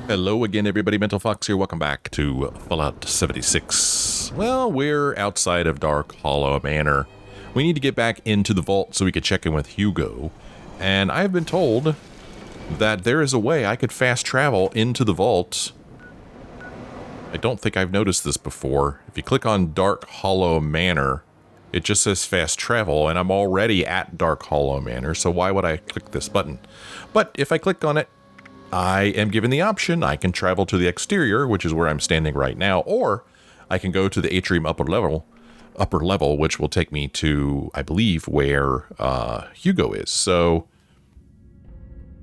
Hello again, everybody. Mental Fox here. Welcome back to Fallout 76. Well, we're outside of Dark Hollow Manor. We need to get back into the vault so we could check in with Hugo. And I've been told that there is a way I could fast travel into the vault. I don't think I've noticed this before. If you click on Dark Hollow Manor, it just says fast travel, and I'm already at Dark Hollow Manor, so why would I click this button? But if I click on it, I am given the option. I can travel to the exterior, which is where I'm standing right now, or I can go to the atrium upper level, which will take me to, I believe, where Hugo is. So,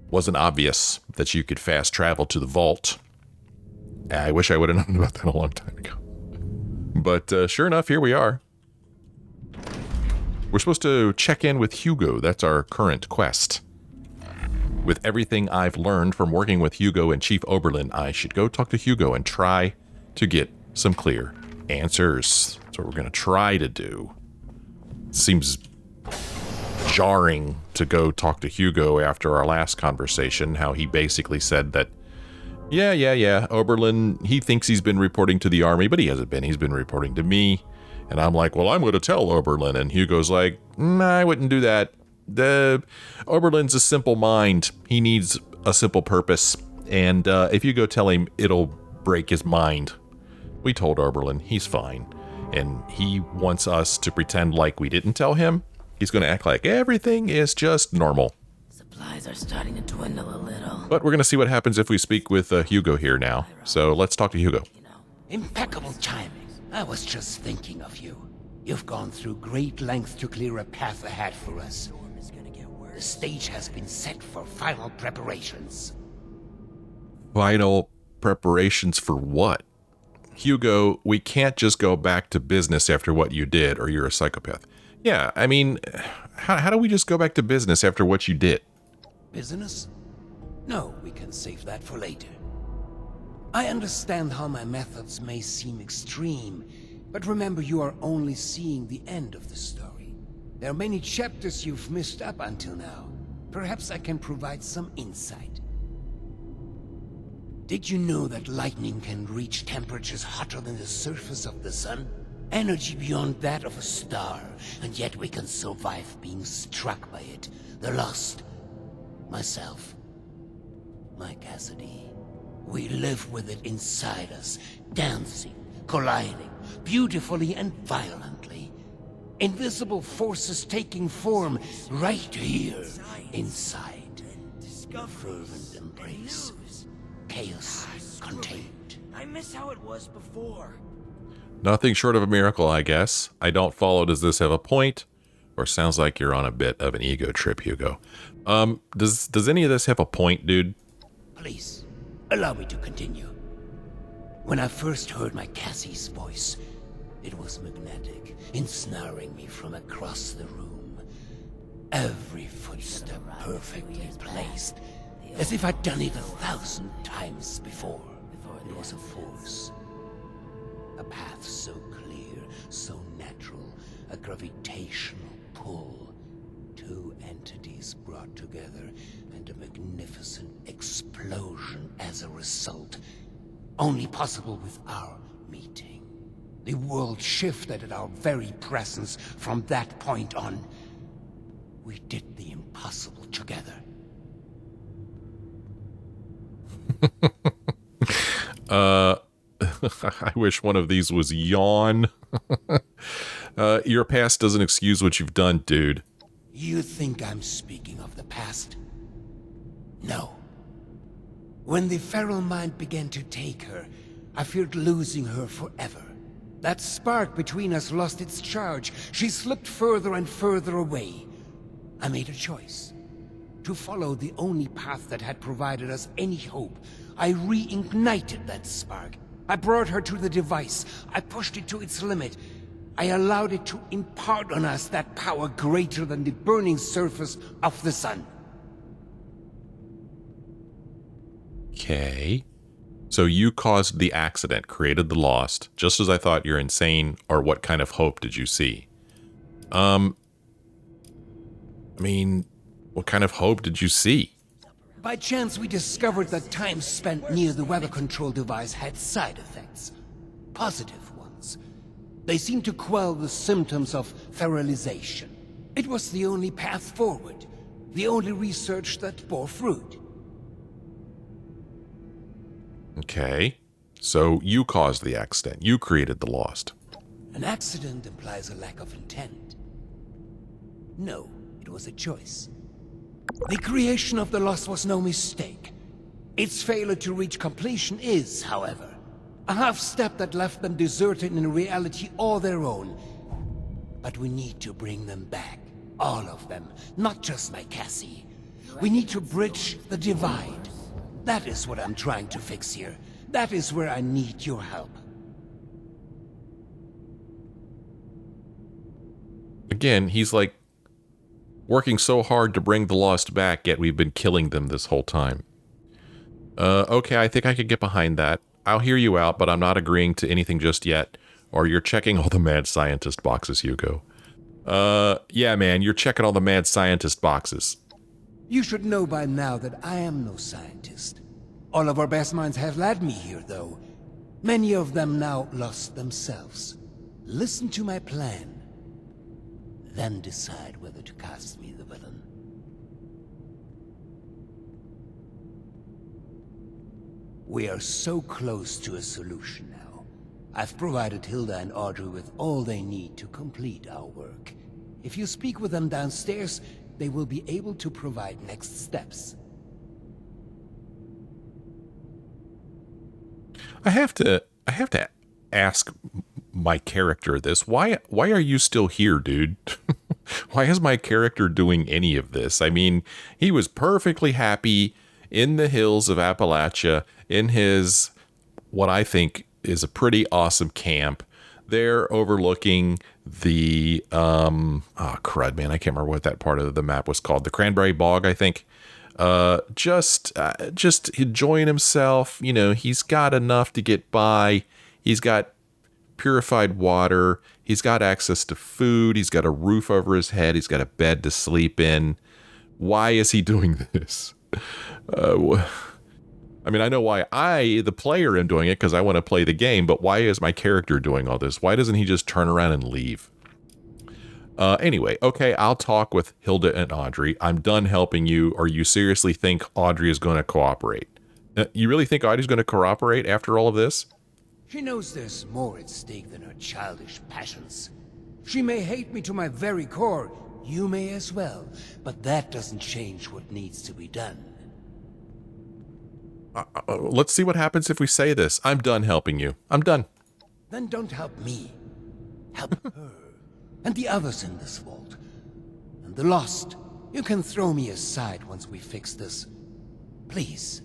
wasn't obvious that you could fast travel to the vault. I wish I would have known about that a long time ago. But sure enough, here we are. We're supposed to check in with Hugo. That's our current quest. With everything I've learned from working with Hugo and Chief Oberlin, I should go talk to Hugo and try to get some clear answers. That's what we're going to try to do. Seems jarring to go talk to Hugo after our last conversation, how he basically said that, yeah, Oberlin, he thinks he's been reporting to the army, but he hasn't been. He's been reporting to me. And I'm like, well, I'm going to tell Oberlin. And Hugo's like, I wouldn't do that. Oberlin's a simple mind. He needs a simple purpose. And if you go tell him, it'll break his mind. We told Oberlin he's fine. And he wants us to pretend like we didn't tell him. He's going to act like everything is just normal. Supplies are starting to dwindle a little. But we're going to see what happens if we speak with Hugo here now. So let's talk to Hugo. Impeccable timing. I was just thinking of you. You've gone through great lengths to clear a path ahead for us. The stage has been set for final preparations. Final preparations for what? Hugo, we can't just go back to business after what you did, or you're a psychopath. Yeah, I mean, how do we just go back to business after what you did? Business? No, we can save that for later. I understand how my methods may seem extreme, but remember you are only seeing the end of the story. There are many chapters you've missed up until now. Perhaps I can provide some insight. Did you know that lightning can reach temperatures hotter than the surface of the sun? Energy beyond that of a star, and yet we can survive being struck by it. The Lost, myself, my Cassidy. We live with it inside us, dancing, colliding, beautifully and violently. Invisible forces taking form right here, inside. Fervent embrace. Chaos contained. I miss how it was before. Nothing short of a miracle, I guess. I don't follow. Does this have a point? Or sounds like you're on a bit of an ego trip, Hugo. Does any of this have a point, dude? Please, allow me to continue. When I first heard my Cassie's voice, it was magnetic, ensnaring me from across the room. Every footstep perfectly placed, as if I'd done it 1,000 times before. It was a force. A path so clear, so natural, a gravitational pull. Two entities brought together, and a magnificent explosion as a result. Only possible with our meeting. The world shifted at our very presence from that point on. We did the impossible together. I wish one of these was yawn. Your past doesn't excuse what you've done, dude. You think I'm speaking of the past? No. When the feral mind began to take her, I feared losing her forever. That spark between us lost its charge. She slipped further and further away. I made a choice. To follow the only path that had provided us any hope. I reignited that spark. I brought her to the device. I pushed it to its limit. I allowed it to impart on us that power greater than the burning surface of the sun. Okay. So you caused the accident, created the Lost, just as I thought. You're insane, or what kind of hope did you see? I mean, what kind of hope did you see? By chance, we discovered that time spent near the weather control device had side effects. Positive ones. They seemed to quell the symptoms of feralization. It was the only path forward. The only research that bore fruit. Okay. So you caused the accident. You created the Lost. An accident implies a lack of intent. No, it was a choice. The creation of the Lost was no mistake. Its failure to reach completion is, however, a half-step that left them deserted in a reality all their own. But we need to bring them back. All of them, not just my Cassie. We need to bridge the divide. That is what I'm trying to fix here. That is where I need your help. Again, he's like working so hard to bring the Lost back, yet we've been killing them this whole time. Okay, I think I could get behind that. I'll hear you out, but I'm not agreeing to anything just yet, or you're checking all the mad scientist boxes, Hugo. Yeah, man, you're checking all the mad scientist boxes. You should know by now that I am no scientist. All of our best minds have led me here, though. Many of them now lost themselves. Listen to my plan. Then decide whether to cast me the villain. We are so close to a solution now. I've provided Hilda and Audrey with all they need to complete our work. If you speak with them downstairs, they will be able to provide next steps. I have to ask my character this. Why are you still here, dude? Why is my character doing any of this? I mean, he was perfectly happy in the hills of Appalachia in his, what I think is a pretty awesome camp. They're overlooking the, crud, man, I can't remember what that part of the map was called. The Cranberry Bog, I think. Just enjoying himself. You know, he's got enough to get by. He's got purified water. He's got access to food. He's got a roof over his head. He's got a bed to sleep in. Why is he doing this? I mean, I know why I, the player, am doing it because I want to play the game, but why is my character doing all this? Why doesn't he just turn around and leave? Anyway, okay, I'll talk with Hilda and Audrey. I'm done helping you, or you seriously think Audrey is going to cooperate? You really think Audrey's going to cooperate after all of this? She knows there's more at stake than her childish passions. She may hate me to my very core. You may as well. But that doesn't change what needs to be done. Let's see what happens if we say this. I'm done helping you. I'm done. Then don't help me. Help her. And the others in this vault. And the Lost. You can throw me aside once we fix this. Please.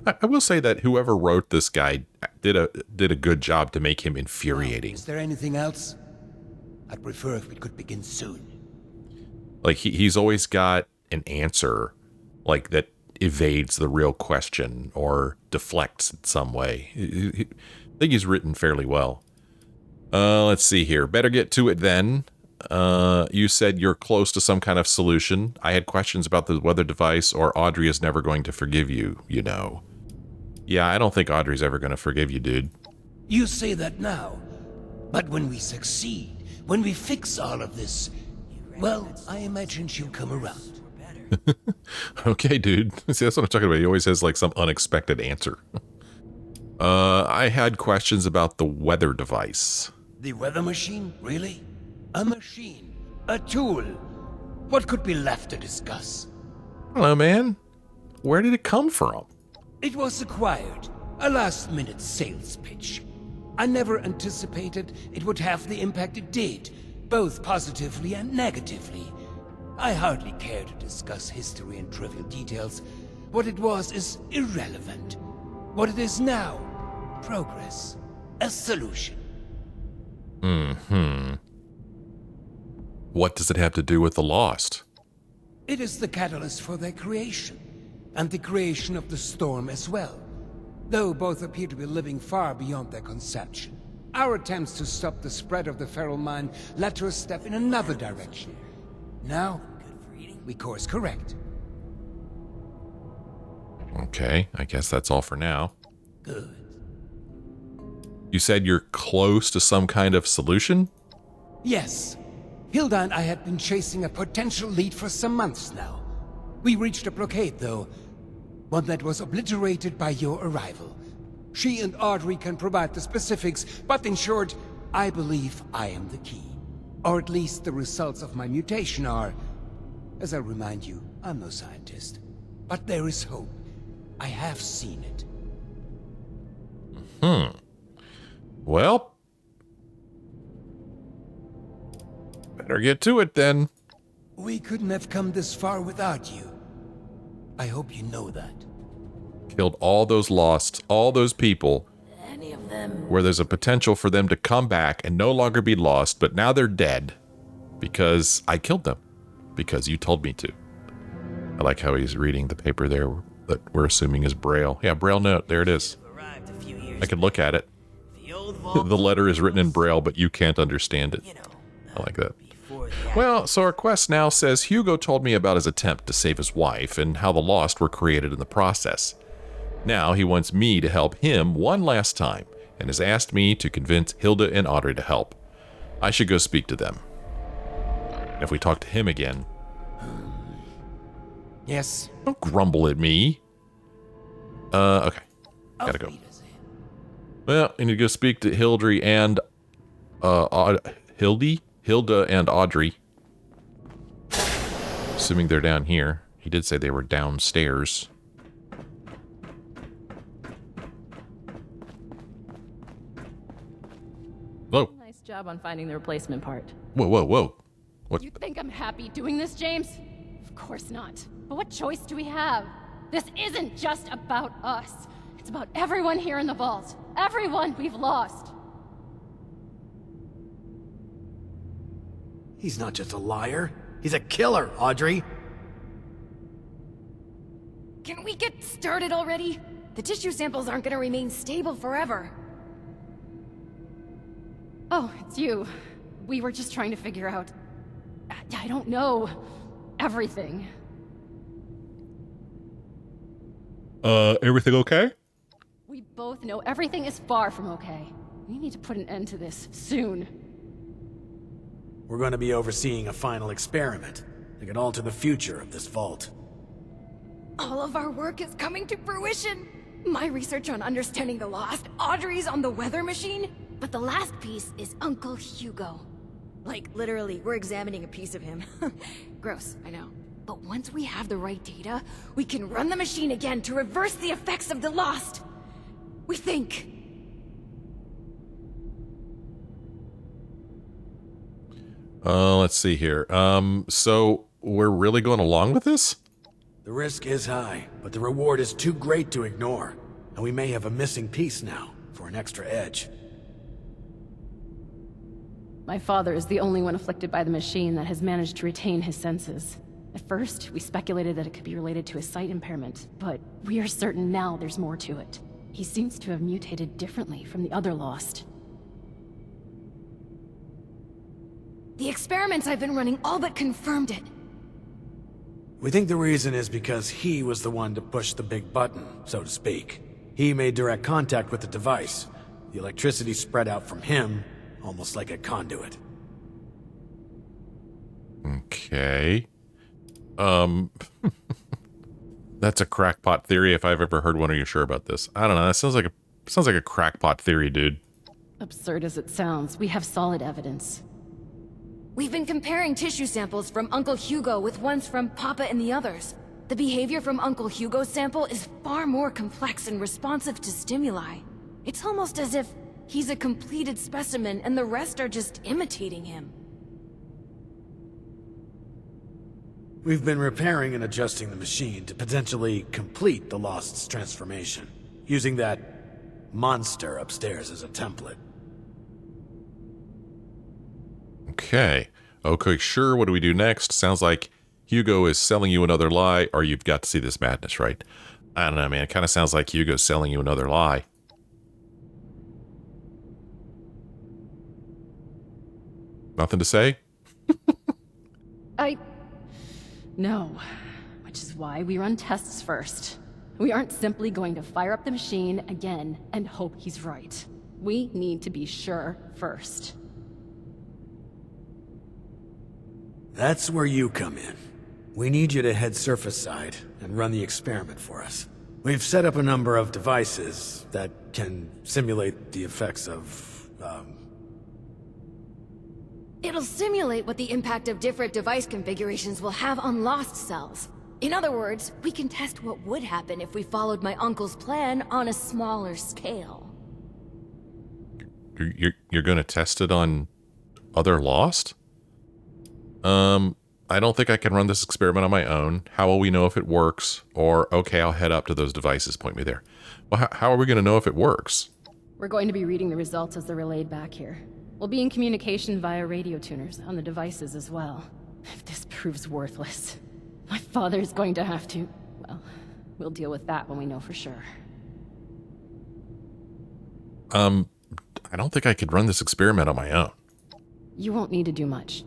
I will say that whoever wrote this guy did a good job to make him infuriating. Is there anything else? I'd prefer if we could begin soon. Like he's always got an answer, like that evades the real question or deflects in some way. I think he's written fairly well. Let's see here. Better get to it then. You said you're close to some kind of solution. I had questions about the weather device, or Audrey is never going to forgive you, you know. Yeah, I don't think Audrey's ever going to forgive you, dude. You say that now. But when we succeed, when we fix all of this, well, I imagine she'll come around. Okay, dude. See, that's what I'm talking about. He always has like some unexpected answer. I had questions about the weather device. The weather machine? Really? A machine? A tool? What could be left to discuss? Hello, man. Where did it come from? It was acquired. A last-minute sales pitch. I never anticipated it would have the impact it did, both positively and negatively. I hardly care to discuss history and trivial details. What it was is irrelevant. What it is now, progress. A solution. What does it have to do with the Lost? It is the catalyst for their creation, and the creation of the storm as well, though both appear to be living far beyond their conception. Our attempts to stop the spread of the feral mind led to a step in another direction. Now, we course correct. Okay, I guess that's all for now. Good. You said you're close to some kind of solution? Yes. Hilda and I had been chasing a potential lead for some months now. We reached a blockade, though. One that was obliterated by your arrival. She and Audrey can provide the specifics, but in short, I believe I am the key. Or at least the results of my mutation are. As I remind you, I'm no scientist. But there is hope. I have seen it. Well, better get to it then. We couldn't have come this far without you. I hope you know that. Killed all those lost, all those people, Any of them? where there's a potential for them to come back and no longer be lost, but now they're dead because I killed them, because you told me to. I like how he's reading the paper there that we're assuming is Braille. Yeah, Braille note, there it is. Arrived a few years I could look at it. The old vault The letter is written in Braille, but you can't understand it. you know, I like that. before the Well, so our quest now says Hugo told me about his attempt to save his wife and how the Lost were created in the process. Now he wants me to help him one last time and has asked me to convince Hilda and Audrey to help. I should go speak to them. And if we talk to him again, Yes. don't grumble at me. Okay. Gotta go. Well, I need to go speak to Hildry and, Hilda and Audrey. Assuming they're down here. He did say they were downstairs. Whoa, Nice job on finding the replacement part. whoa, whoa, whoa. What? You think I'm happy doing this, James? Of course not. But what choice do we have? This isn't just about us. It's about everyone here in the vault. Everyone we've lost. He's not just a liar. He's a killer, Audrey. Can we get started already? The tissue samples aren't gonna remain stable forever. Oh, it's you. We were just trying to figure out... I don't know. Everything. Everything okay? We both know everything is far from okay. We need to put an end to this, soon. We're going to be overseeing a final experiment that could alter the future of this vault. All of our work is coming to fruition. My research on understanding the lost, Audrey's on the weather machine, but the last piece is Uncle Hugo. Like, literally, we're examining a piece of him. Gross, I know. But once we have the right data, we can run the machine again to reverse the effects of the lost. We think. Let's see here. So we're really going along with this? The risk is high, but the reward is too great to ignore. And we may have a missing piece now, for an extra edge. My father is the only one afflicted by the machine that has managed to retain his senses. At first, we speculated that it could be related to his sight impairment, but we are certain now there's more to it. He seems to have mutated differently from the other Lost. The experiments I've been running all but confirmed it. We think the reason is because he was the one to push the big button, so to speak. He made direct contact with the device. The electricity spread out from him, almost like a conduit. Okay. That's a crackpot theory if I've ever heard one. Are you sure about this? I don't know. That sounds like a crackpot theory, dude. Absurd as it sounds, we have solid evidence. We've been comparing tissue samples from Uncle Hugo with ones from Papa and the others. The behavior from Uncle Hugo's sample is far more complex and responsive to stimuli. It's almost as if he's a completed specimen and the rest are just imitating him. We've been repairing and adjusting the machine to potentially complete the Lost's transformation, using that monster upstairs as a template. Okay. Okay, sure. What do we do next? Sounds like Hugo is selling you another lie, or you've got to see this madness, right? I don't know, man. It kind of sounds like Hugo's selling you another lie. Nothing to say? No. Which is why we run tests first. We aren't simply going to fire up the machine again and hope he's right. We need to be sure first. That's where you come in. We need you to head surface side and run the experiment for us. We've set up a number of devices that can simulate the effects of, It'll simulate what the impact of different device configurations will have on lost cells. In other words, we can test what would happen if we followed my uncle's plan on a smaller scale. You're going to test it on other Lost? I don't think I can run this experiment on my own. How will we know if it works? Or, okay, I'll head up to those devices. Point me there. Well, how are we going to know if it works? We're going to be reading the results as they're relayed back here. We'll be in communication via radio tuners on the devices as well. If this proves worthless, my father's going to have to... Well, we'll deal with that when we know for sure. I don't think I could run this experiment on my own. You won't need to do much.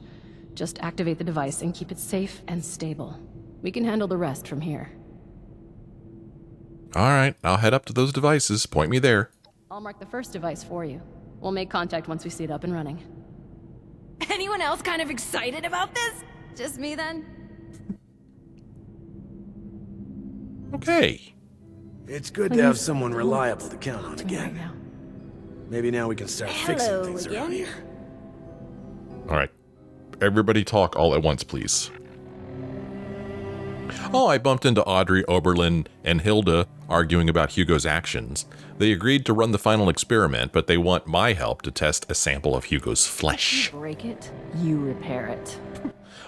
Just activate the device and keep it safe and stable. We can handle the rest from here. All right, I'll head up to those devices. Point me there. I'll mark the first device for you. We'll make contact once we see it up and running. Anyone else kind of excited about this? Just me then? Okay. it's good to have someone reliable to count on Right again. now. Maybe now we can start fixing Hello things around again. here. All right. Everybody talk all at once, please. Oh, I bumped into Audrey, Oberlin, and Hilda arguing about Hugo's actions. They agreed to run the final experiment, but they want my help to test a sample of Hugo's flesh. You break it, you repair it.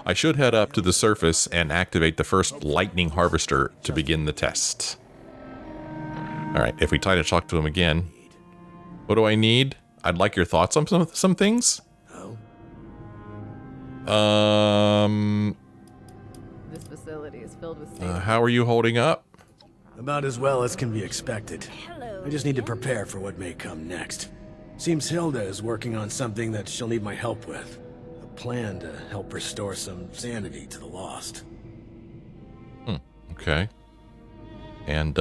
I should head up to the surface and activate the first lightning harvester to begin the test. All right, if we try to talk to him again. What do I need? I'd like your thoughts on some things. This facility is filled with How are you holding up? About as well as can be expected. Hello. I just need to prepare for what may come next. Seems Hilda is working on something that she'll need my help with. A plan to help restore some sanity to the Lost. Okay. And,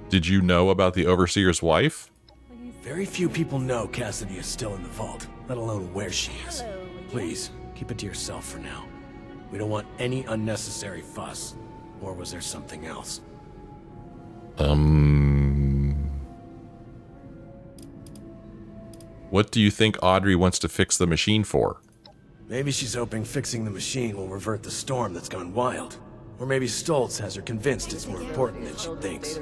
did you know about the Overseer's wife? Very few people know Cassidy is still in the vault, let alone where she is. Please, keep it to yourself for now. We don't want any unnecessary fuss. Or was there something else? What do you think Audrey wants to fix the machine for? Maybe she's hoping fixing the machine will revert the storm that's gone wild. Or maybe Stoltz has her convinced it's more important than she thinks.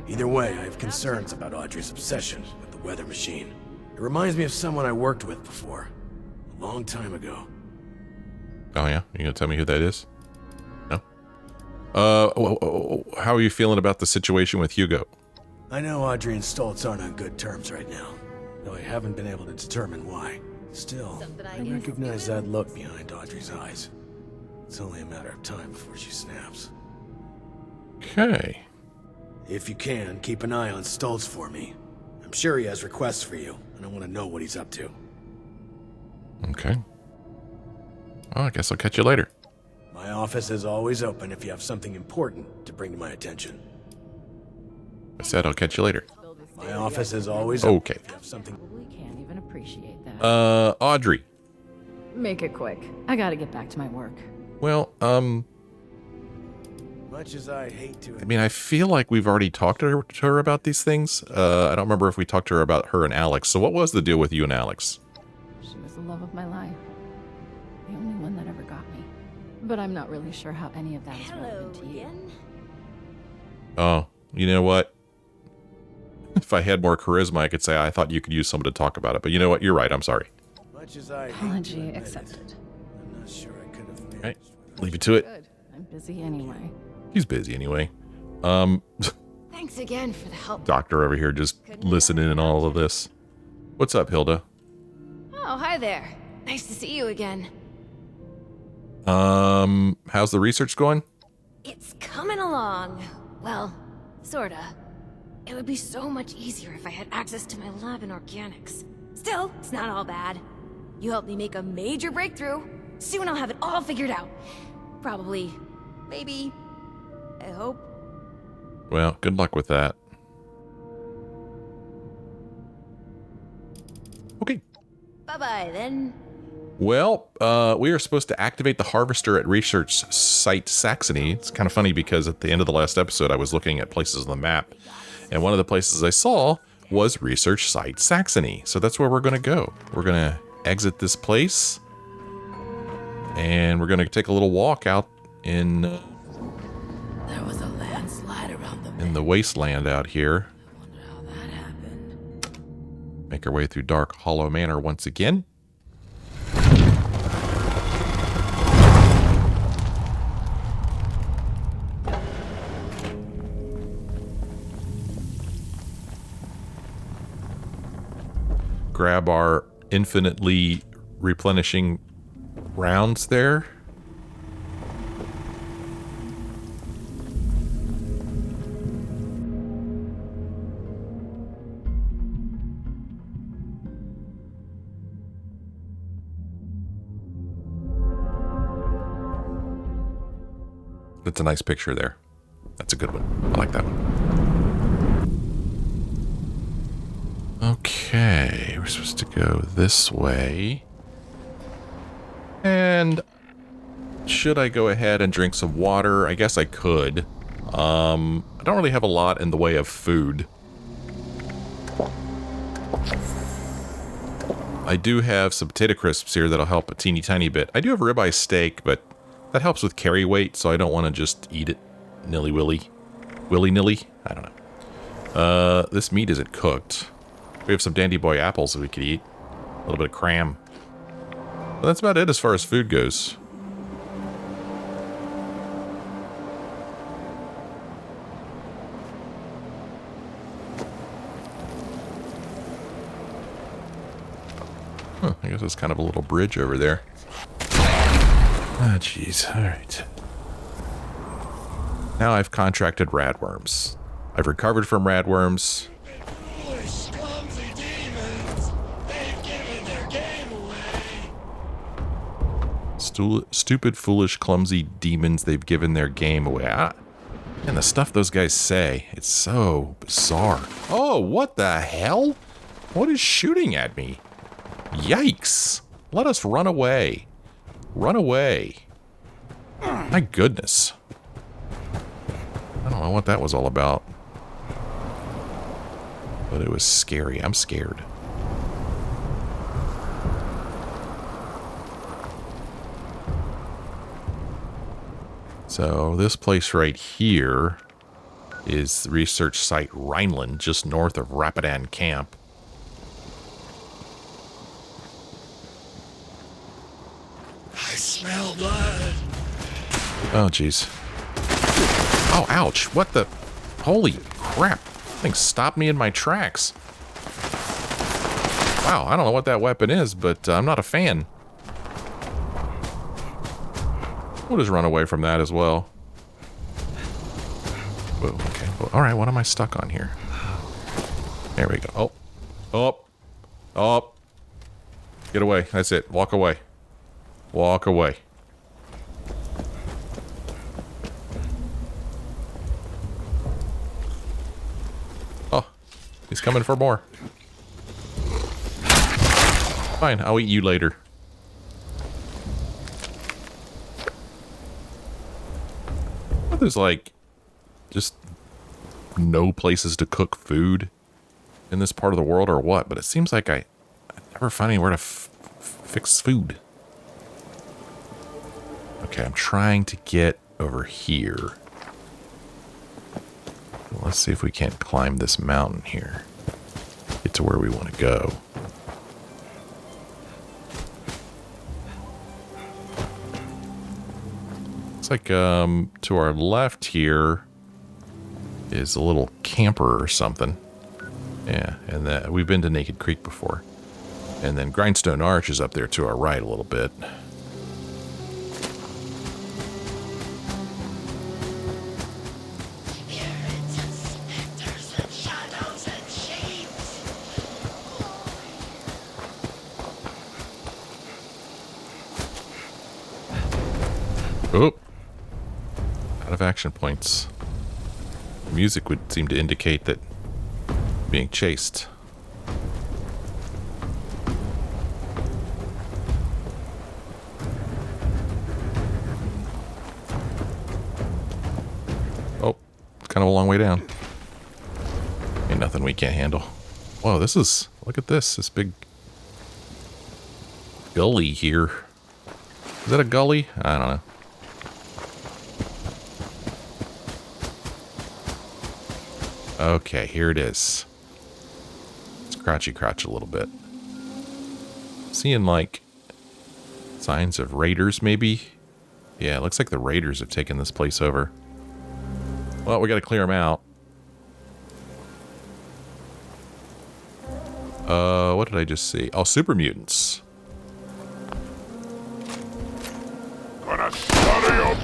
Either way, I have concerns about Audrey's obsession with the weather machine. It reminds me of someone I worked with before. A long time ago. Oh yeah? You gonna tell me who that is? No? How are you feeling about the situation with Hugo? I know Audrey and Stoltz aren't on good terms right now, though I haven't been able to determine why. Still, I recognize that look behind Audrey's eyes. It's only a matter of time before she snaps. Okay. If you can, keep an eye on Stoltz for me. I'm sure he has requests for you, and I want to know what he's up to. Okay. Well, I guess I'll catch you later. My office is always open if you have something important to bring to my attention. I said I'll catch you later. My office is always open Okay. if you have something... We can't even appreciate that. Audrey. Make it quick. I gotta get back to my work. Well, Much as I hate to... I mean, I feel like we've already talked to her about these things. I don't remember if we talked to her about her and Alex. So what was the deal with you and Alex? She was the love of my life. The only one that ever got me. But I'm not really sure how any of that is Hello relevant to you. again. Oh, you know what? If I had more charisma, I could say I thought you could use someone to talk about it. But you know what? You're right. I'm sorry. Much as I hate to Apology admit it, accepted. I'm not sure I could have managed... Right. Leave you to it. Good. I'm busy anyway. He's busy anyway. Thanks again for the help. Doctor over here just listening and all of this. What's up, Hilda? Oh, hi there. Nice to see you again. How's the research going? It's coming along. Well, sorta. It would be so much easier if I had access to my lab in organics. Still, it's not all bad. You helped me make a major breakthrough. Soon I'll have it all figured out. Probably Maybe. I hope. Well, good luck with that. Okay. Bye-bye, then. Well, we are supposed to activate the harvester at research site Saxony. It's kind of funny because at the end of the last episode, I was looking at places on the map, and one of the places I saw was research site Saxony. So that's where we're going to go. We're going to exit this place, and we're going to take a little walk out in There was a landslide around the in the wasteland out here. I wonder how that happened. Make our way through Dark Hollow Manor once again. Grab our infinitely replenishing rounds there. That's a nice picture there. That's a good one. I like that one. Okay, we're supposed to go this way. And should I go ahead and drink some water? I guess I could. I don't really have a lot in the way of food. I do have some potato crisps here that'll help a teeny tiny bit. I do have a ribeye steak, but that helps with carry weight, so I don't want to just eat it willy-nilly. I don't know. This meat isn't cooked. We have some Dandy Boy apples that we could eat. A little bit of cram. But that's about it as far as food goes. Huh, I guess it's kind of a little bridge over there. Ah, jeez. All right. Now I've contracted radworms. I've recovered from radworms. Foolish, clumsy demons! They've given their game away! Stupid, foolish, clumsy demons, they've given their game away. And the stuff those guys say, it's so bizarre. Oh, what the hell? What is shooting at me? Yikes! Let us run away. Run away. My goodness. I don't know what that was all about. But it was scary. I'm scared. So this place right here is the research site Rhineland, just north of Rapidan camp. I smell blood! Oh, jeez. Oh, ouch. What the? Holy crap. Thing stopped me in my tracks. Wow, I don't know what that weapon is, but I'm not a fan. We'll just run away from that as well. Whoa, okay. Well, all right, what am I stuck on here? There we go. Oh. Get away. That's it. Walk away. Walk away. Oh, he's coming for more. Fine, I'll eat you later. There's like just no places to cook food in this part of the world or what, but it seems like I never find anywhere to fix food. Okay, I'm trying to get over here. Let's see if we can't climb this mountain here. Get to where we want to go. It's like to our left here is a little camper or something. Yeah, and we've been to Naked Creek before. And then Grindstone Arch is up there to our right a little bit. Specters and shadows and shapes! Oh. extraction points. Music would seem to indicate that being chased. Oh, it's kind of a long way down. Ain't nothing we can't handle. Whoa, this is... Look at this. This big gully here. Is that a gully? I don't know. Okay, here it is. Let's crouchy crouch a little bit. Seeing like signs of raiders maybe? Yeah, it looks like the raiders have taken this place over. Well, we gotta clear them out. What did I just see? Oh, super mutants.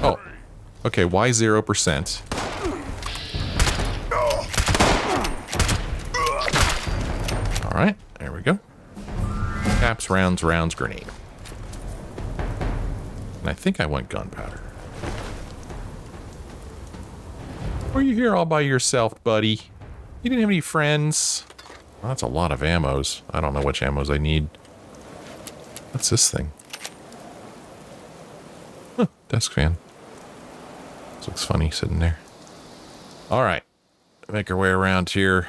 Oh, okay, why 0%? Alright, there we go. Caps, rounds, grenade. And I think I want gunpowder. Were you here all by yourself, buddy? You didn't have any friends? Well, that's a lot of ammos. I don't know which ammos I need. What's this thing? Huh, desk fan. This looks funny sitting there. Alright. Make our way around here.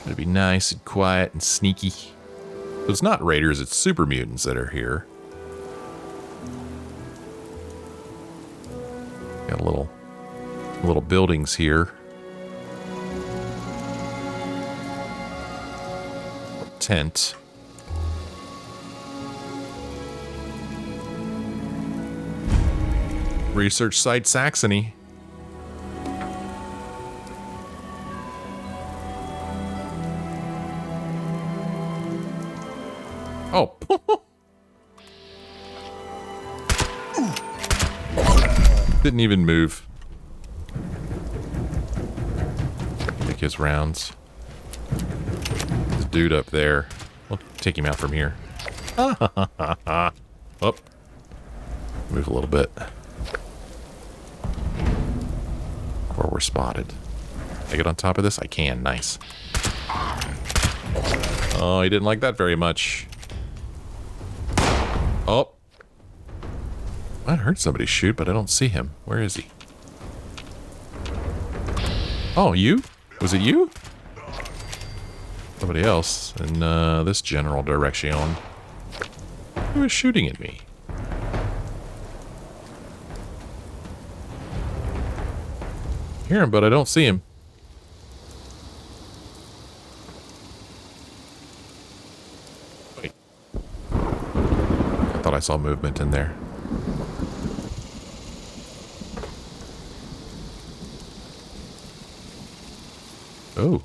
Should be nice and quiet and sneaky. So it's not raiders, it's super mutants that are here. Got little buildings here. Tent. Research site Saxony. Oh. Didn't even move. Take his rounds. There's a dude up there. We'll take him out from here. Oh. Move a little bit. Or we're spotted. Can I get on top of this? I can. Nice. Oh, he didn't like that very much. Oh. I heard somebody shoot, but I don't see him. Where is he? Oh, you? Was it you? Somebody else in this general direction. Who is shooting at me? Hear him, but I don't see him. Wait. I thought I saw movement in there. Oh.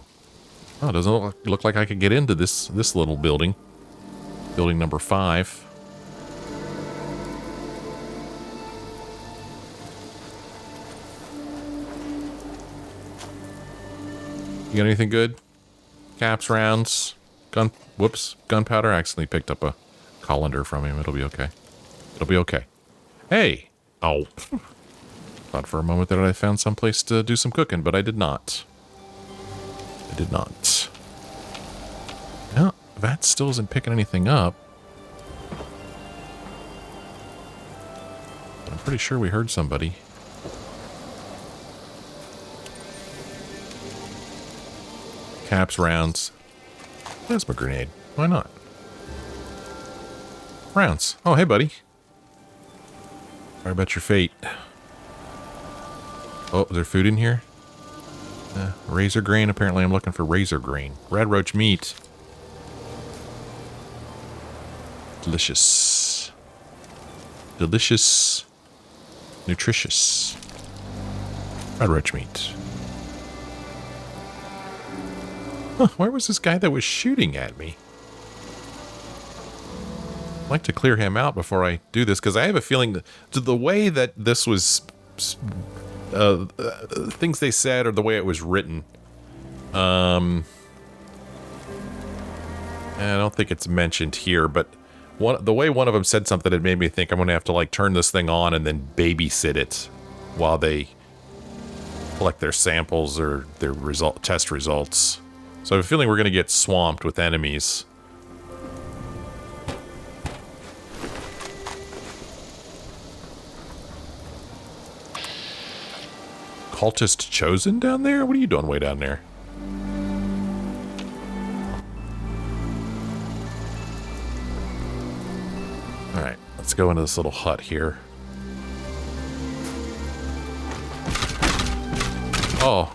Oh, it doesn't look like I could get into this little building. Building number 5. You got anything good? Caps, rounds, gunpowder. I accidentally picked up a colander from him. It'll be okay. It'll be okay. Hey! Oh. Thought for a moment that I found someplace to do some cooking, but I did not. I did not. No, that still isn't picking anything up. I'm pretty sure we heard somebody. Caps, rounds. Plasma grenade. Why not? Rounds. Oh, hey, buddy. Sorry about your fate. Oh, is there food in here? Razor grain. Apparently I'm looking for razor grain. Red roach meat. Delicious. Delicious. Nutritious. Red roach meat. Huh, where was this guy that was shooting at me? I'd like to clear him out before I do this, because I have a feeling that the way that this was... things they said or the way it was written. I don't think it's mentioned here, but the way one of them said something, it made me think I'm going to have to like turn this thing on and then babysit it while they collect their samples or their test results. So I have a feeling we're going to get swamped with enemies. Cultist chosen down there? What are you doing way down there? Alright, let's go into this little hut here. Oh,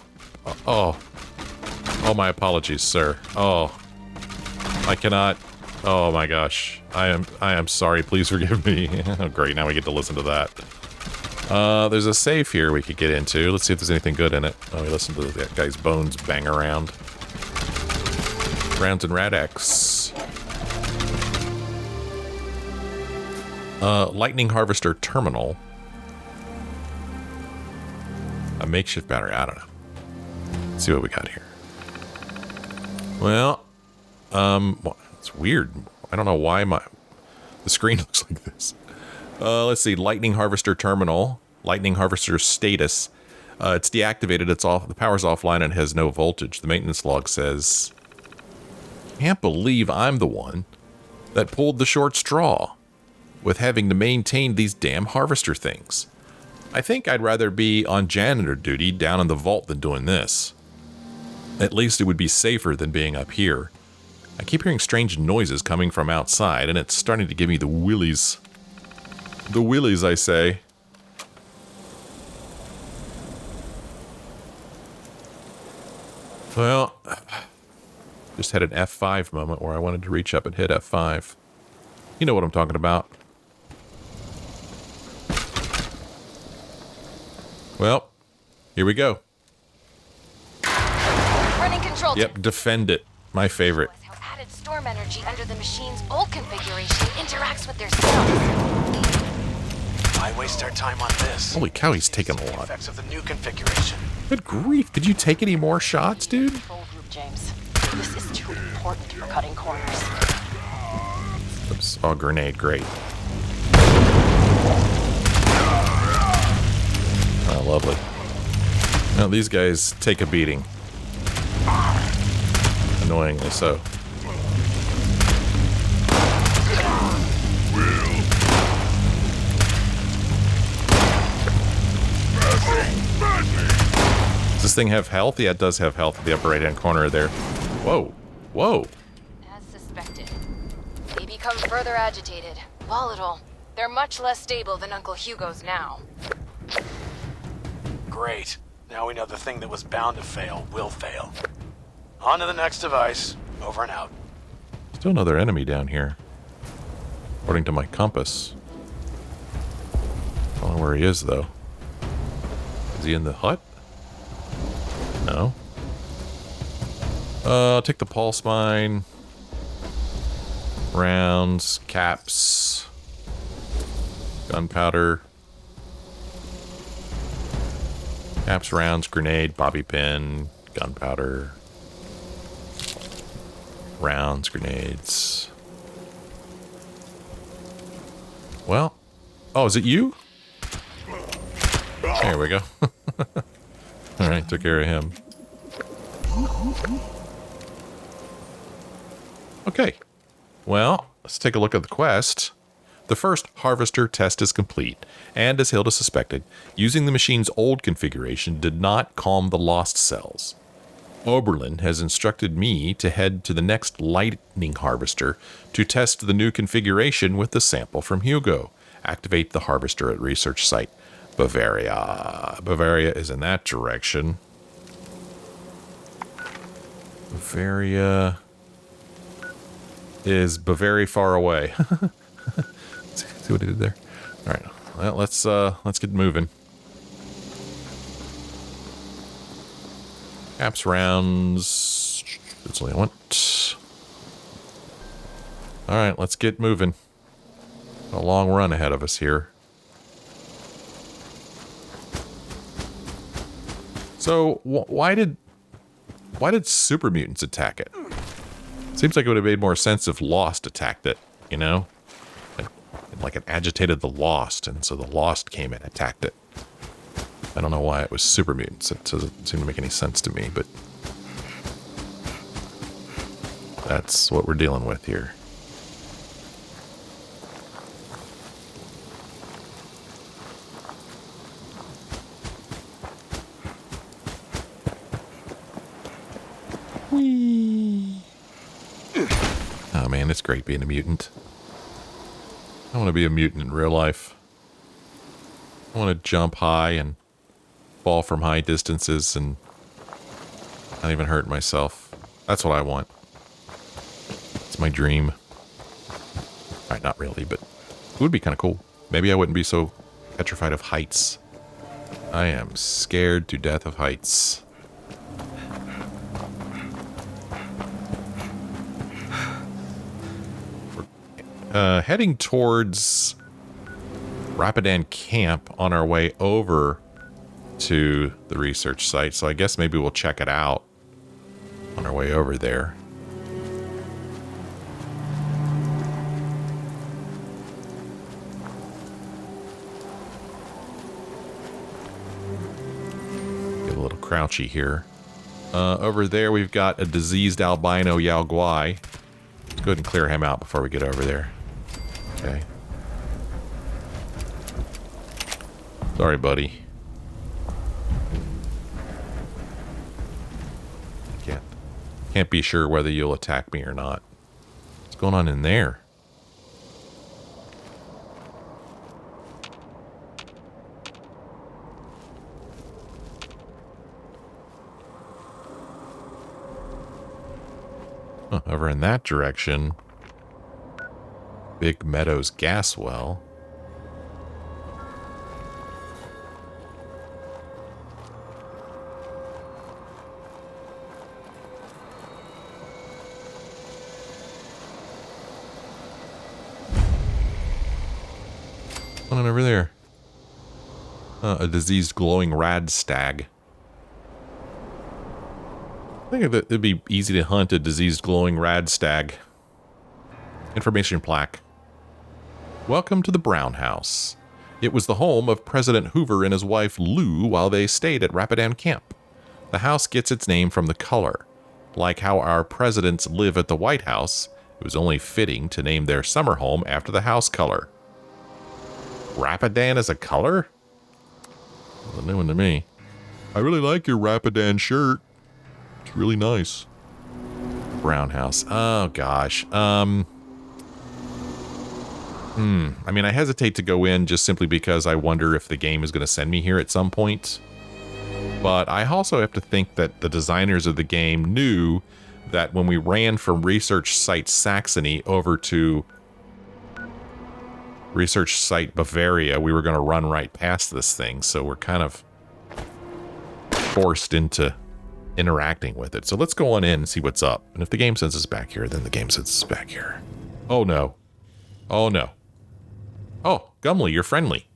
my apologies, sir. Oh, I cannot. Oh my gosh. I am sorry. Please forgive me. Oh, great. Now we get to listen to that. There's a safe here we could get into. Let's see if there's anything good in it. Oh, we listen to that guy's bones bang around. Rounds and Rad-X. Lightning Harvester Terminal. A makeshift battery. I don't know. Let's see what we got here. Well, it's weird. I don't know why the screen looks like this. Let's see. Lightning Harvester Terminal. Lightning Harvester status. It's deactivated. It's off. The power's offline and has no voltage. The maintenance log says, "Can't believe I'm the one that pulled the short straw with having to maintain these damn harvester things. I think I'd rather be on janitor duty down in the vault than doing this. At least it would be safer than being up here. I keep hearing strange noises coming from outside, and it's starting to give me the willies. The willies, I say." Well, just had an F5 moment where I wanted to reach up and hit F5. You know what I'm talking about. Well, here we go. Running control. Yep, defend it. My favorite. How added storm energy under the machine's old configuration interacts with their cells. Why waste our time on this? Holy cow, he's taking a lot. Effects of the new configuration. Good grief. Did you take any more shots, dude? Control group, James. This is too important for cutting corners. Oops. Oh, grenade. Great. Oh, lovely. Now, these guys take a beating. Annoyingly so. Does this thing have health? Yeah, it does have health at the upper right-hand corner there. Whoa. Whoa. As suspected. They become further agitated, volatile. They're much less stable than Uncle Hugo's now. Great. Now we know the thing that was bound to fail will fail. On to the next device. Over and out. Still another enemy down here. According to my compass. I don't know where he is, though. Is he in the hut? No. Take the pulse mine. Rounds, caps, gunpowder. Caps, rounds, grenade, bobby pin, gunpowder. Rounds, grenades. Well. Oh, is it you? There we go. Alright, took care of him. Okay. Well, let's take a look at the quest. The first harvester test is complete, and as Hilda suspected, using the machine's old configuration did not calm the lost cells. Oberlin has instructed me to head to the next lightning harvester to test the new configuration with the sample from Hugo. Activate the harvester at research site Bavaria. Bavaria is in that direction. Bavaria is very far away. See what he did there? All right. Well, let's get moving. Caps, rounds. That's what I want. All right, let's get moving. A long run ahead of us here. So why did super mutants attack it? Seems like it would have made more sense if Lost attacked it, you know? Like it agitated the Lost, and so the Lost came and attacked it. I don't know why it was super mutants. It doesn't seem to make any sense to me, but that's what we're dealing with here. Whee! Oh man, it's great being a mutant. I want to be a mutant in real life. I want to jump high and fall from high distances and not even hurt myself. That's what I want. It's my dream. Alright, not really, but it would be kind of cool. Maybe I wouldn't be so petrified of heights. I am scared to death of heights. We're heading towards Rapidan camp on our way over to the research site, so I guess maybe we'll check it out on our way over there. Get a little crouchy here. Over there we've got a diseased albino Yao Guai. Let's go ahead and clear him out before we get over there. Okay. Sorry, buddy. Can't be sure whether you'll attack me or not. What's going on in there? Huh, over in that direction. Big Meadows gas well. What's going on over there? A diseased glowing rad stag. I think it'd be easy to hunt a diseased glowing rad stag. Information plaque. Welcome to the Brown House. It was the home of President Hoover and his wife Lou while they stayed at Rapidan Camp. The house gets its name from the color. Like how our presidents live at the White House, it was only fitting to name their summer home after the house color. Rapidan is a color? That's a new one to me. I really like your Rapidan shirt. It's really nice. Brown House. Oh, gosh. I mean, I hesitate to go in just simply because I wonder if the game is going to send me here at some point. But I also have to think that the designers of the game knew that when we ran from research site Saxony over to research site Bavaria, we were going to run right past this thing. So we're kind of forced into interacting with it. So let's go on in and see what's up. And if the game sends us back here, then the game sends us back here. Oh, no. Oh, no. Oh, Gumley, you're friendly.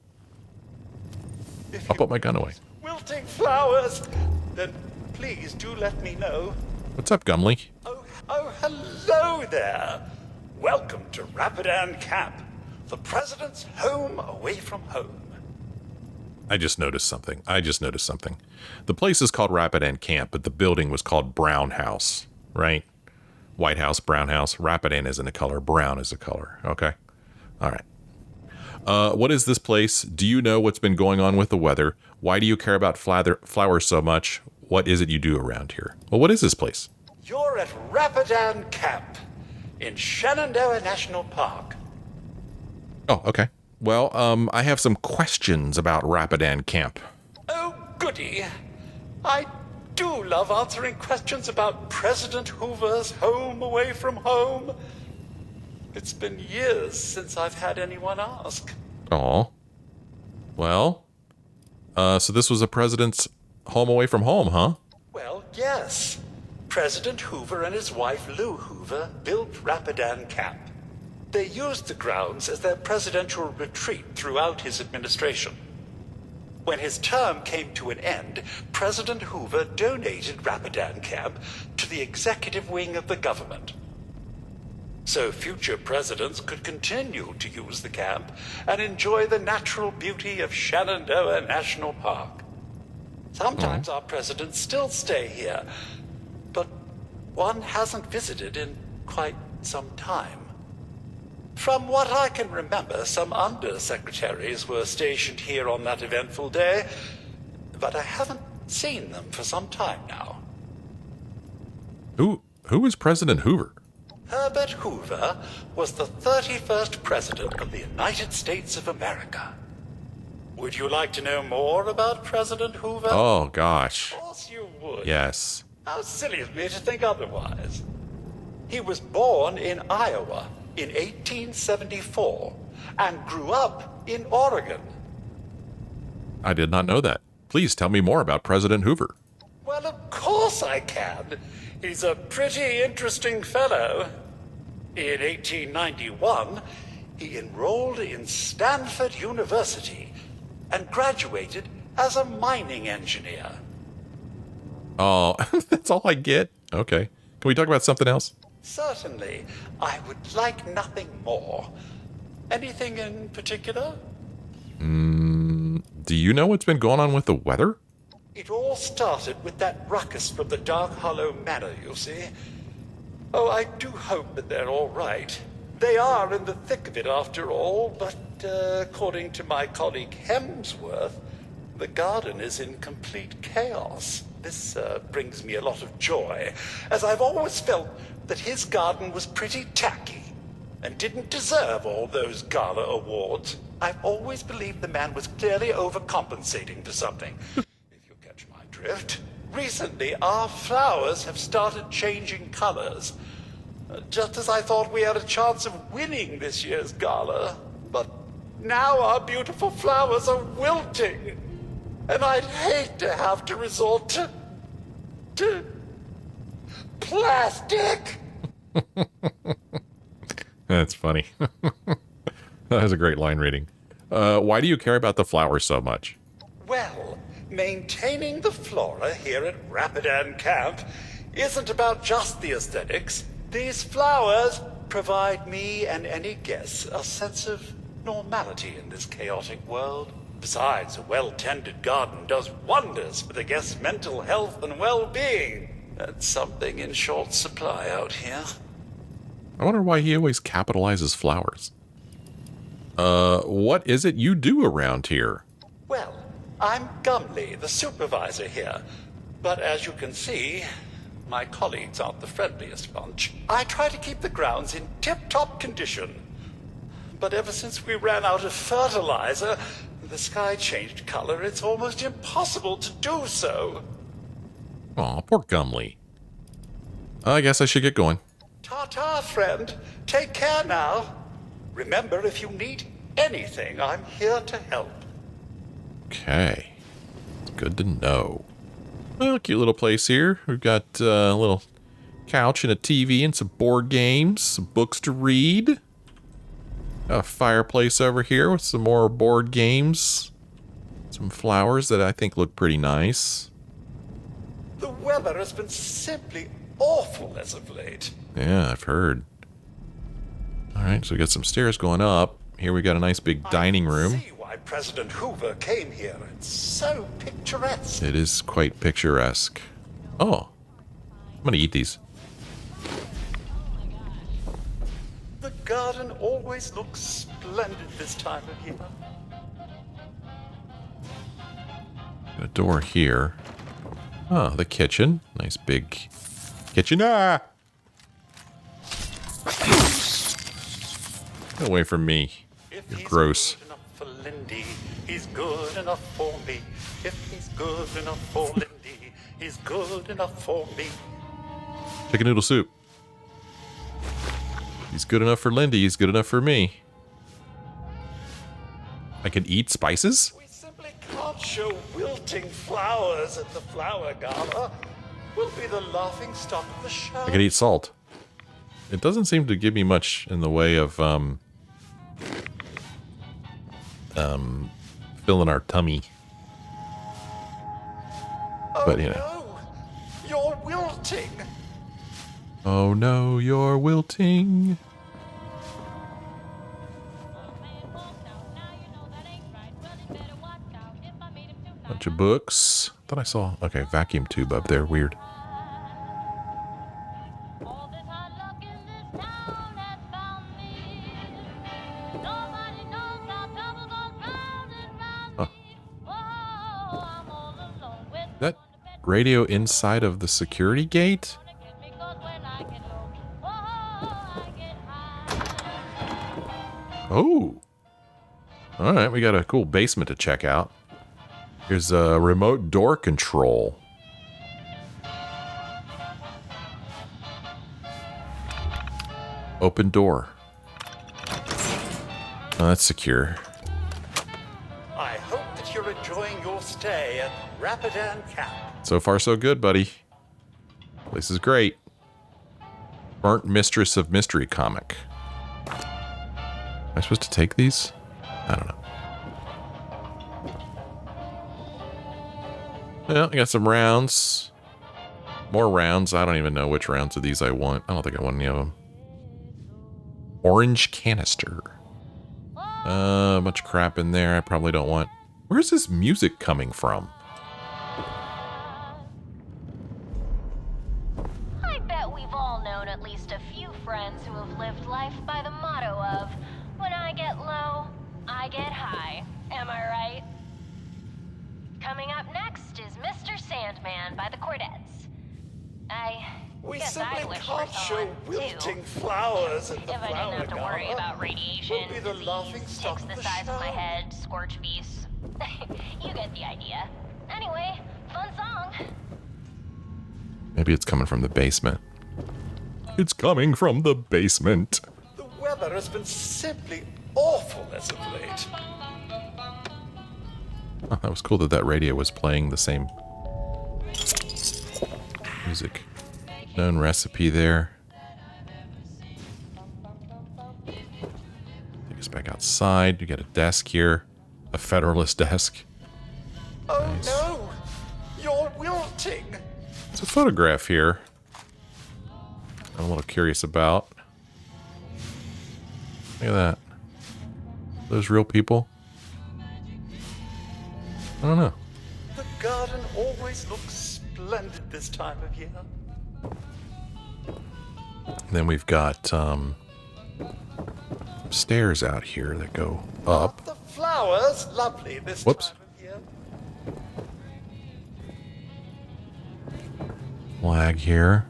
I'll put my gun away. Wilting flowers, then please do let me know. What's up, Gumley? Oh, hello there. Welcome to Rapidan Camp, the president's home away from home. I just noticed something. The place is called Rapidan Camp, but the building was called Brown House, right? White House, Brown House. Rapidan isn't a color. Brown is a color. Okay. All right. What is this place? Do you know what's been going on with the weather? Why do you care about flowers so much? What is it you do around here? Well, what is this place? You're at Rapidan Camp in Shenandoah National Park. Oh, okay. Well, I have some questions about Rapidan Camp. Oh, goody. I do love answering questions about President Hoover's home away from home. It's been years since I've had anyone ask. Oh. Well, so this was a president's home away from home, huh? Well, yes. President Hoover and his wife Lou Hoover built Rapidan Camp. They used the grounds as their presidential retreat throughout his administration. When his term came to an end, President Hoover donated Rapidan Camp to the executive wing of the government. So future presidents could continue to use the camp and enjoy the natural beauty of Shenandoah National Park. Sometimes our presidents still stay here, but one hasn't visited in quite some time. From what I can remember, some undersecretaries were stationed here on that eventful day, but I haven't seen them for some time now. Who is President Hoover? Herbert Hoover was the 31st President of the United States of America. Would you like to know more about President Hoover? Oh, gosh. Of course you would. Yes. How silly of me to think otherwise. He was born in Iowa in 1874 and grew up in Oregon. I did not know that. Please tell me more about President Hoover. Well, of course I can. He's a pretty interesting fellow. In 1891, he enrolled in Stanford University and graduated as a mining engineer. Oh, that's all I get? Okay. Can we talk about something else? Certainly. I would like nothing more. Anything in particular? Do you know what's been going on with the weather? It all started with that ruckus from the Dark Hollow Manor, you see. Oh, I do hope that they're all right. They are in the thick of it after all, but according to my colleague Hemsworth, the garden is in complete chaos. This brings me a lot of joy, as I've always felt that his garden was pretty tacky and didn't deserve all those gala awards. I've always believed the man was clearly overcompensating for something. If you catch my drift. Recently, our flowers have started changing colors. Just as I thought we had a chance of winning this year's gala. But now our beautiful flowers are wilting. And I'd hate to have to resort to plastic. That's funny. That has a great line reading. Why do you care about the flowers so much? Well, maintaining the flora here at Rapidan Camp isn't about just the aesthetics. These flowers provide me and any guests a sense of normality in this chaotic world. Besides, a well-tended garden does wonders for the guests' mental health and well-being. That's something in short supply out here. I wonder why he always capitalizes flowers. What is it you do around here? Well, I'm Gumley, the supervisor here. But as you can see, my colleagues aren't the friendliest bunch. I try to keep the grounds in tip-top condition. But ever since we ran out of fertilizer, the sky changed color. It's almost impossible to do so. Aw, poor Gumley. I guess I should get going. Ta-ta, friend. Take care now. Remember, if you need anything, I'm here to help. Okay. Good to know. Well, cute little place here. We've got a little couch and a TV and some board games, some books to read. A fireplace over here with some more board games. Some flowers that I think look pretty nice. The weather has been simply awful as of late. Yeah, I've heard. Alright, so we got some stairs going up. Here we got a nice big dining room. I see why President Hoover came here. It's so picturesque. It is quite picturesque. Oh, I'm gonna eat these. The garden always looks splendid this time of year. Got a door here. Oh, the kitchen. Nice big kitchen. Ah! Get away from me. If You're he's gross. good enough for Lindy, he's good enough for me. If he's good enough for Lindy, he's good enough for me. Chicken noodle soup. He's good enough for Lindy. He's good enough for me. I can eat spices? We simply can't show wilting flowers at the flower gala. We'll be the laughing stock of the show. I can eat salt. It doesn't seem to give me much in the way of filling our tummy. But you know. No, you're wilting. Oh no, you're wilting. Bunch of books. Thought I saw, okay, vacuum tube up there. Weird. Oh. That radio inside of the security gate? Oh. Alright, we got a cool basement to check out. Here's a remote door control. Open door. Oh, that's secure. I hope that you're enjoying your stay at Rapidan Camp. So far, so good, buddy. Place is great. Burnt Mistress of Mystery comic. Am I supposed to take these? I don't know. Well, I got some rounds. More rounds. I don't even know which rounds of these I want. I don't think I want any of them. Orange canister. A bunch of crap in there I probably don't want. Where's this music coming from? I bet we've all known at least a few friends who have lived life by the motto of, when I get low, I get high. Am I right? Coming up next is Mr. Sandman by the Quartets. We guess simply I'd wish for can't show someone, wilting too. flowers at the If I didn't flower have to worry garden. about radiation, Would be the laughing disease, stock ticks of the the size of my show. head, scorch beasts. You get the idea. Anyway, fun song. Maybe it's coming from the basement. It's coming from the basement. The weather has been simply awful as of late. Oh, that was cool that that radio was playing the same music. Known recipe there. Take us back outside. You got a desk here. A Federalist desk. Oh Nice. no! You're wilting! It's a photograph here. I'm a little curious about. Look at that. Those real people? I don't know. The garden always looks splendid this time of year. Then we've got some stairs out here that go up. The flowers, lovely this Whoops. time of year. Flag here.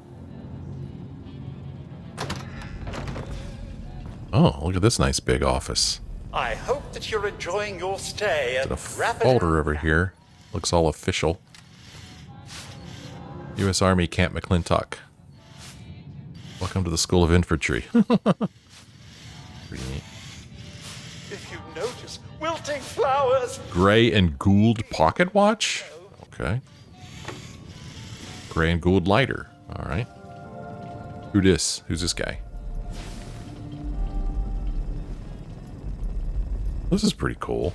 Oh, look at this nice big office. I hope that you're enjoying your stay at Got a Rapidan folder over Camp. here. Looks all official. U.S. Army Camp McClintock. Welcome to the School of Infantry. Pretty neat. If you notice, wilting flowers. Gray and Gould pocket watch? Okay. Gray and Gould lighter. All right. Who this? Who's this guy? This is pretty cool.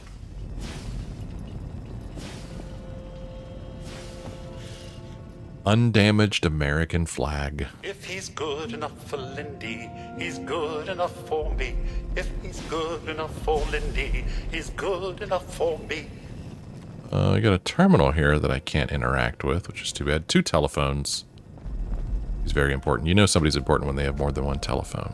Undamaged American flag. If he's good enough for Lindy, he's good enough for me. If he's good enough for Lindy, he's good enough for me. I got a terminal here that I can't interact with, which is too bad. 2 telephones. He's very important. You know somebody's important when they have more than one telephone.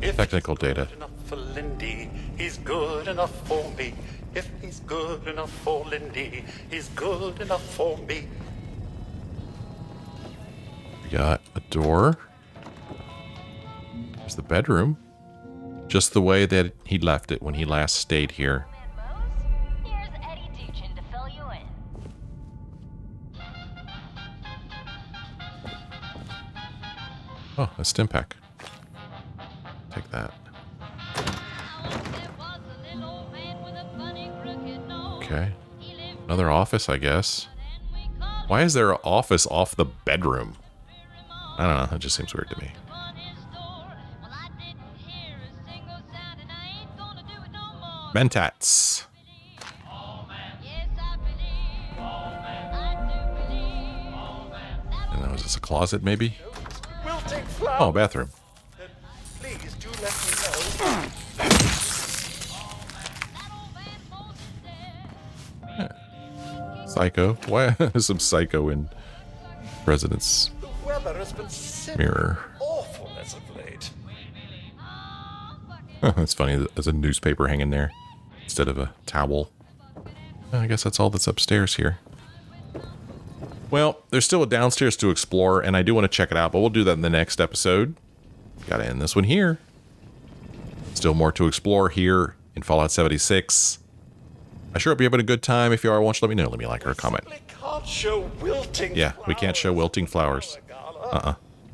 If Technical he's good data. enough for Lindy, he's good enough for me. If he's good enough for Lindy, he's good enough for me. We got a door. There's the bedroom. Just the way that he left it when he last stayed here. Here's Eddie Duchin to fill you in. Oh, a stim pack. Take that. Okay. Another office, I guess. Why is there an office off the bedroom? I don't know. That just seems weird to me. Mentats. And then was this a closet, maybe? Wilting flowers. Oh, bathroom. Please do let me know. Psycho. Why some psycho in President's The weather has been simply mirror? awful as of late. Oh, that's funny. There's a newspaper hanging there instead of a towel. Well, I guess that's all that's upstairs here. Well, there's still a downstairs to explore, and I do want to check it out, but we'll do that in the next episode. Gotta end this one here. Still more to explore here in Fallout 76. I sure hope you're having a good time. If you are, why don't you let me know? Let me like or comment. We can't show wilting Yeah, flowers. we can't show wilting flowers.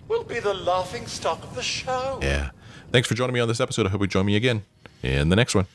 We'll be the laughing stock of the show. Yeah. Thanks for joining me on this episode. I hope you join me again in the next one.